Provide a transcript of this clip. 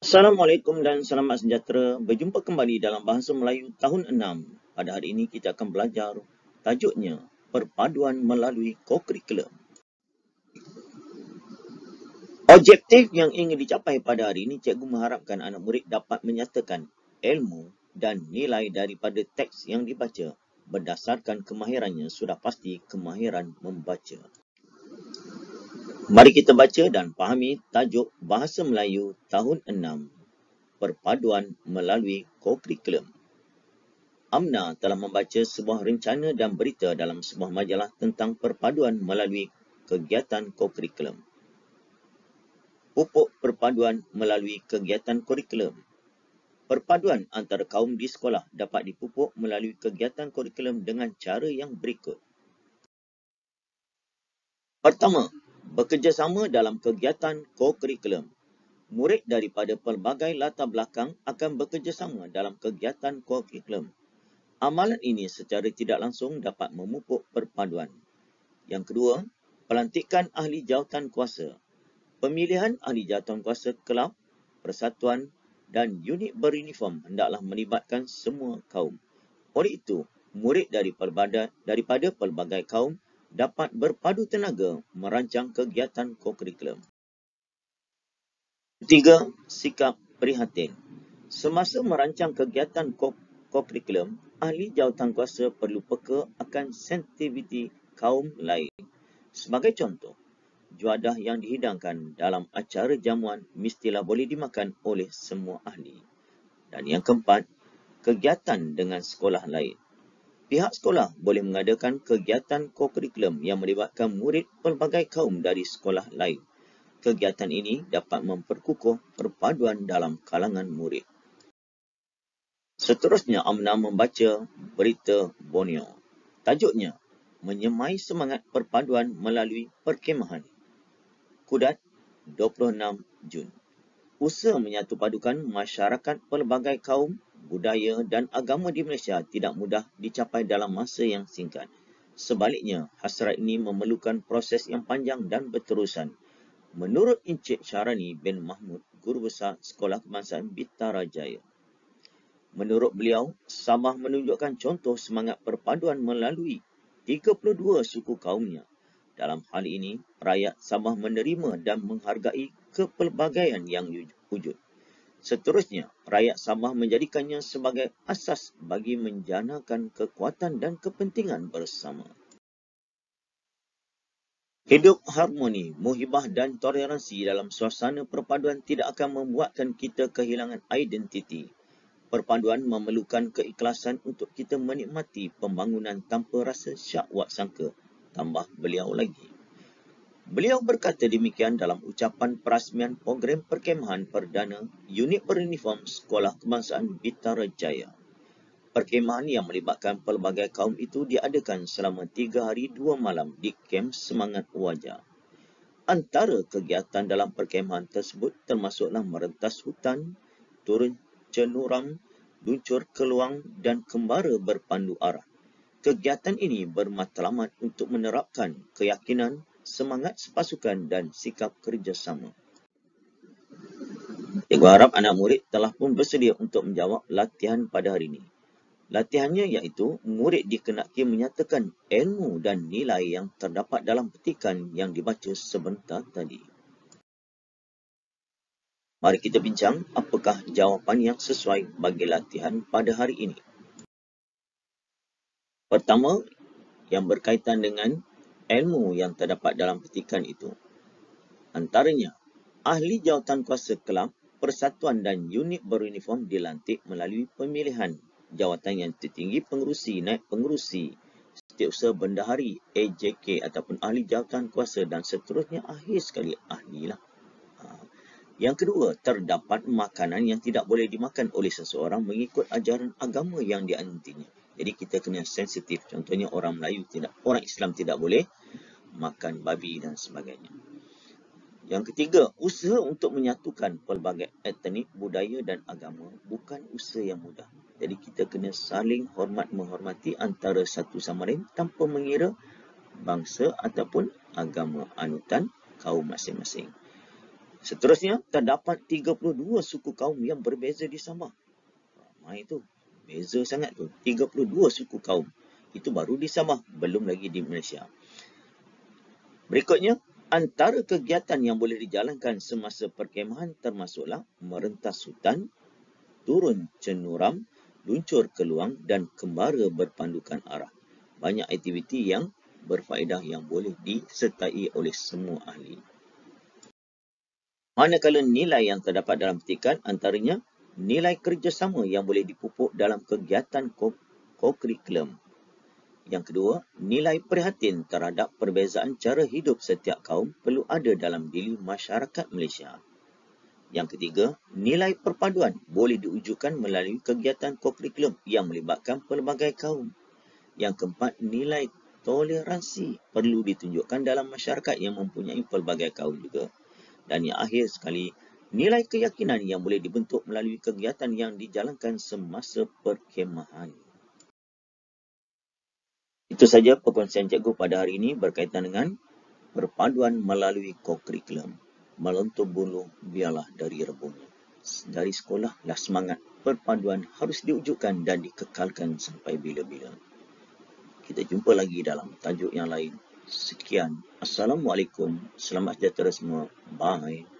Assalamualaikum dan selamat sejahtera. Berjumpa kembali dalam Bahasa Melayu tahun 6. Pada hari ini kita akan belajar tajuknya Perpaduan Melalui Kokurikulum. Objektif yang ingin dicapai pada hari ini, cikgu mengharapkan anak murid dapat menyatakan ilmu dan nilai daripada teks yang dibaca. Berdasarkan kemahirannya, sudah pasti kemahiran membaca. Mari kita baca dan fahami tajuk Bahasa Melayu tahun 6. Perpaduan melalui kokurikulum. Amna telah membaca sebuah rencana dan berita dalam sebuah majalah tentang perpaduan melalui kegiatan kokurikulum. Pupuk perpaduan melalui kegiatan kurikulum. Perpaduan antara kaum di sekolah dapat dipupuk melalui kegiatan kurikulum dengan cara yang berikut. Pertama, bekerjasama dalam kegiatan kokurikulum. Murid daripada pelbagai latar belakang akan bekerjasama dalam kegiatan kokurikulum. Amalan ini secara tidak langsung dapat memupuk perpaduan. Yang kedua, pelantikan ahli jawatan kuasa. Pemilihan ahli jawatan kuasa kelab, persatuan dan unit beruniform hendaklah melibatkan semua kaum. Oleh itu, murid daripada pelbagai kaum dapat berpadu tenaga merancang kegiatan kokurikulum. Ketiga, sikap prihatin. Semasa merancang kegiatan kokurikulum, ahli jawatan kuasa perlu peka akan sensitiviti kaum lain. Sebagai contoh, juadah yang dihidangkan dalam acara jamuan mestilah boleh dimakan oleh semua ahli. Dan yang keempat, kegiatan dengan sekolah lain. Pihak sekolah boleh mengadakan kegiatan kokurikulum yang melibatkan murid pelbagai kaum dari sekolah lain. Kegiatan ini dapat memperkukuh perpaduan dalam kalangan murid. Seterusnya, Amna membaca berita Borneo. Tajuknya, Menyemai Semangat Perpaduan Melalui Perkemahan. Kudat, 26 Jun. Usaha menyatu padukan masyarakat pelbagai kaum, budaya dan agama di Malaysia tidak mudah dicapai dalam masa yang singkat. Sebaliknya, hasrat ini memerlukan proses yang panjang dan berterusan. Menurut Encik Syarani bin Mahmud, Guru Besar Sekolah Kebangsaan Bitarajaya. Menurut beliau, Sabah menunjukkan contoh semangat perpaduan melalui 32 suku kaumnya. Dalam hal ini, rakyat Sabah menerima dan menghargai kepelbagaian yang wujud. Seterusnya, rakyat Sabah menjadikannya sebagai asas bagi menjanakan kekuatan dan kepentingan bersama. Hidup harmoni, muhibah dan toleransi dalam suasana perpaduan tidak akan membuatkan kita kehilangan identiti. Perpaduan memerlukan keikhlasan untuk kita menikmati pembangunan tanpa rasa syak wak sangka, tambah beliau lagi. Beliau berkata demikian dalam ucapan perasmian program perkemahan perdana unit beruniform Sekolah Kebangsaan Bitarajaya. Perkemahan yang melibatkan pelbagai kaum itu diadakan selama 3 hari 2 malam di Kem Semangat Wajah. Antara kegiatan dalam perkemahan tersebut termasuklah merentas hutan, turun cenurang, luncur keluang dan kembara berpandu arah. Kegiatan ini bermatlamat untuk menerapkan keyakinan, semangat sepasukan dan sikap kerjasama. Cikgu harap anak murid telah pun bersedia untuk menjawab latihan pada hari ini. Latihannya iaitu murid dikenaki menyatakan ilmu dan nilai yang terdapat dalam petikan yang dibaca sebentar tadi. Mari kita bincang apakah jawapan yang sesuai bagi latihan pada hari ini. Pertama, yang berkaitan dengan ilmu yang terdapat dalam petikan itu. Antaranya, ahli jawatan kuasa kelab, persatuan dan unit beruniform dilantik melalui pemilihan jawatan yang tertinggi pengerusi, naib pengerusi, setiausaha bendahari, AJK ataupun ahli jawatan kuasa dan seterusnya akhir sekali ahlilah. Yang kedua, terdapat makanan yang tidak boleh dimakan oleh seseorang mengikut ajaran agama yang dianutinya. Jadi kita kena sensitif. Contohnya orang Islam tidak boleh makan babi dan sebagainya. Yang ketiga, usaha untuk menyatukan pelbagai etnik, budaya dan agama bukan usaha yang mudah. Jadi kita kena saling menghormati antara satu sama lain tanpa mengira bangsa ataupun agama anutan kaum masing-masing. Seterusnya, terdapat 32 suku kaum yang berbeza di Sabah. Ramai tu. Beza sangat tu. 32 suku kaum. Itu baru di Sabah, belum lagi di Malaysia. Berikutnya, antara kegiatan yang boleh dijalankan semasa perkemahan termasuklah merentas hutan, turun cenderam, luncur ke luang dan kembara berpandukan arah. Banyak aktiviti yang berfaedah yang boleh disertai oleh semua ahli. Manakala nilai yang terdapat dalam petikan antaranya nilai kerjasama yang boleh dipupuk dalam kegiatan kokurikulum. Yang kedua, nilai prihatin terhadap perbezaan cara hidup setiap kaum perlu ada dalam diri masyarakat Malaysia. Yang ketiga, nilai perpaduan boleh diwujudkan melalui kegiatan kokurikulum yang melibatkan pelbagai kaum. Yang keempat, nilai toleransi perlu ditunjukkan dalam masyarakat yang mempunyai pelbagai kaum juga. Dan yang akhir sekali, nilai keyakinan yang boleh dibentuk melalui kegiatan yang dijalankan semasa perkemahan. Itu saja perkongsian cikgu pada hari ini berkaitan dengan perpaduan melalui kokurikulum. Melontar bulu biarlah dari rebungnya. Dari sekolahlah semangat perpaduan harus diwujudkan dan dikekalkan sampai bila-bila. Kita jumpa lagi dalam tajuk yang lain. Sekian. Assalamualaikum. Selamat sejahtera semua. Bye.